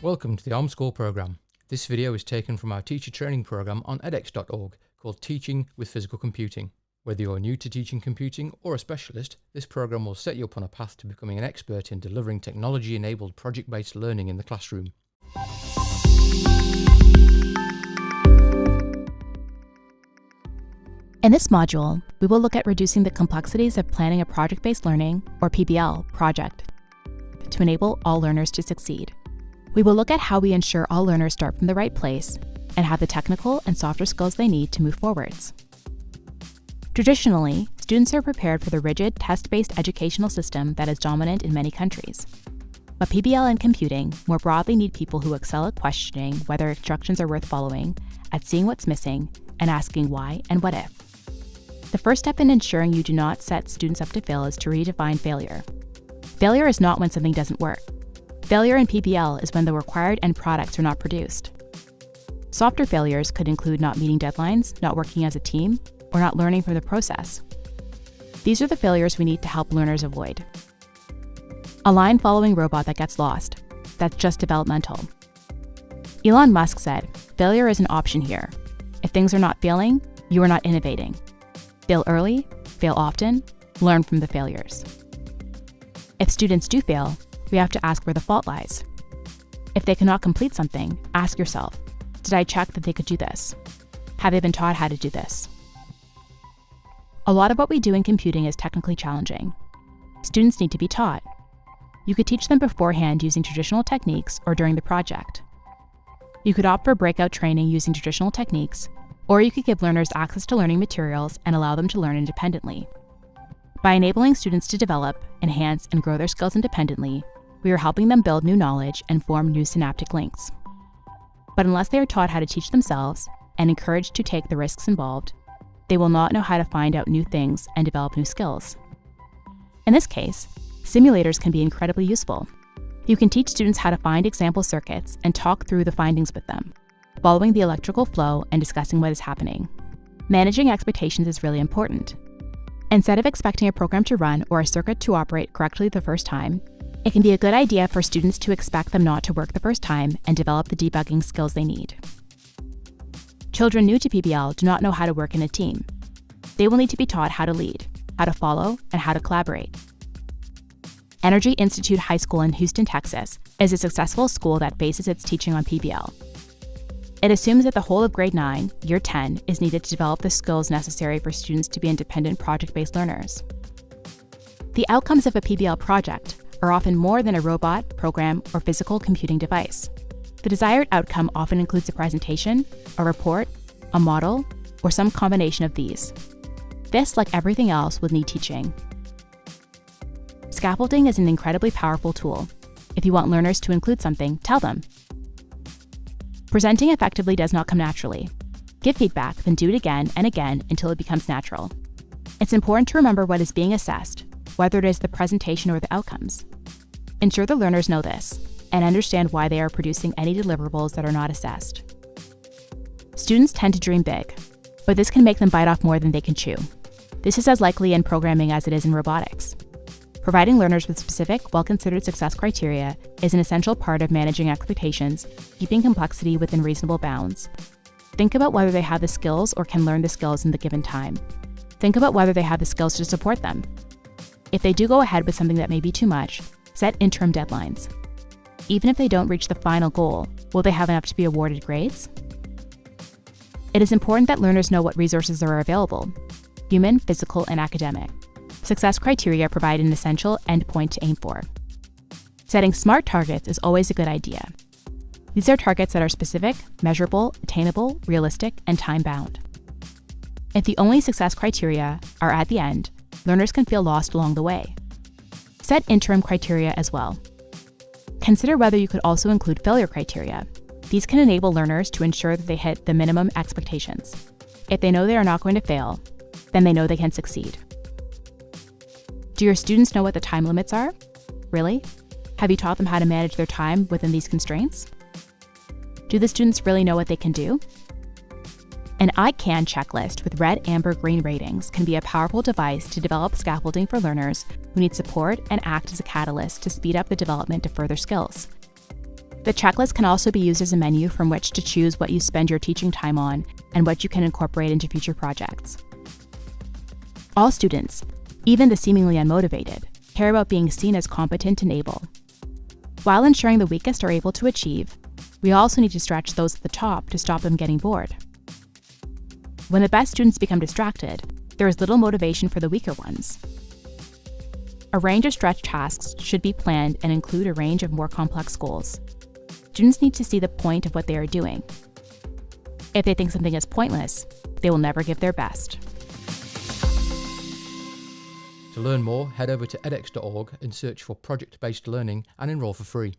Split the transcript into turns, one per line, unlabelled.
Welcome to the ARM School program. This video is taken from our teacher training program on edX.org called Teaching with Physical Computing. Whether you're new to teaching computing or a specialist, this program will set you up on a path to becoming an expert in delivering technology-enabled project-based learning in the classroom.
In this module, we will look at reducing the complexities of planning a project-based learning, or PBL, project to enable all learners to succeed. We will look at how we ensure all learners start from the right place and have the technical and softer skills they need to move forwards. Traditionally, students are prepared for the rigid, test-based educational system that is dominant in many countries. But PBL and computing more broadly need people who excel at questioning whether instructions are worth following, at seeing what's missing, and asking why and what if. The first step in ensuring you do not set students up to fail is to redefine failure. Failure is not when something doesn't work. Failure in PBL is when the required end products are not produced. Softer failures could include not meeting deadlines, not working as a team, or not learning from the process. These are the failures we need to help learners avoid. A line-following robot that gets lost. That's just developmental. Elon Musk said, "Failure is an option here. If things are not failing, you are not innovating. Fail early, fail often, learn from the failures." If students do fail, we have to ask where the fault lies. If they cannot complete something, ask yourself, did I check that they could do this? Have they been taught how to do this? A lot of what we do in computing is technically challenging. Students need to be taught. You could teach them beforehand using traditional techniques or during the project. You could opt for breakout training using traditional techniques, or you could give learners access to learning materials and allow them to learn independently. By enabling students to develop, enhance, and grow their skills independently, we are helping them build new knowledge and form new synaptic links. But unless they are taught how to teach themselves and encouraged to take the risks involved, they will not know how to find out new things and develop new skills. In this case, simulators can be incredibly useful. You can teach students how to find example circuits and talk through the findings with them, following the electrical flow and discussing what is happening. Managing expectations is really important. Instead of expecting a program to run or a circuit to operate correctly the first time, it can be a good idea for students to expect them not to work the first time and develop the debugging skills they need. Children new to PBL do not know how to work in a team. They will need to be taught how to lead, how to follow, and how to collaborate. Energy Institute High School in Houston, Texas, is a successful school that bases its teaching on PBL. It assumes that the whole of grade 9, year 10, is needed to develop the skills necessary for students to be independent project-based learners. The outcomes of a PBL project are often more than a robot, program, or physical computing device. The desired outcome often includes a presentation, a report, a model, or some combination of these. This, like everything else, will need teaching. Scaffolding is an incredibly powerful tool. If you want learners to include something, tell them. Presenting effectively does not come naturally. Give feedback, then do it again and again until it becomes natural. It's important to remember what is being assessed, whether it is the presentation or the outcomes. Ensure the learners know this and understand why they are producing any deliverables that are not assessed. Students tend to dream big, but this can make them bite off more than they can chew. This is as likely in programming as it is in robotics. Providing learners with specific, well-considered success criteria is an essential part of managing expectations, keeping complexity within reasonable bounds. Think about whether they have the skills or can learn the skills in the given time. Think about whether they have the skills to support them. If they do go ahead with something that may be too much, set interim deadlines. Even if they don't reach the final goal, will they have enough to be awarded grades? It is important that learners know what resources are available: human, physical, and academic. Success criteria provide an essential endpoint to aim for. Setting SMART targets is always a good idea. These are targets that are specific, measurable, attainable, realistic, and time-bound. If the only success criteria are at the end, learners can feel lost along the way. Set interim criteria as well. Consider whether you could also include failure criteria. These can enable learners to ensure that they hit the minimum expectations. If they know they are not going to fail, then they know they can succeed. Do your students know what the time limits are? Really? Have you taught them how to manage their time within these constraints? Do the students really know what they can do? An I can checklist with red, amber, green ratings can be a powerful device to develop scaffolding for learners who need support and act as a catalyst to speed up the development of further skills. The checklist can also be used as a menu from which to choose what you spend your teaching time on and what you can incorporate into future projects. All students, even the seemingly unmotivated, care about being seen as competent and able. While ensuring the weakest are able to achieve, we also need to stretch those at the top to stop them getting bored. When the best students become distracted, there is little motivation for the weaker ones. A range of stretch tasks should be planned and include a range of more complex goals. Students need to see the point of what they are doing. If they think something is pointless, they will never give their best.
To learn more, head over to edX.org and search for project-based learning and enroll for free.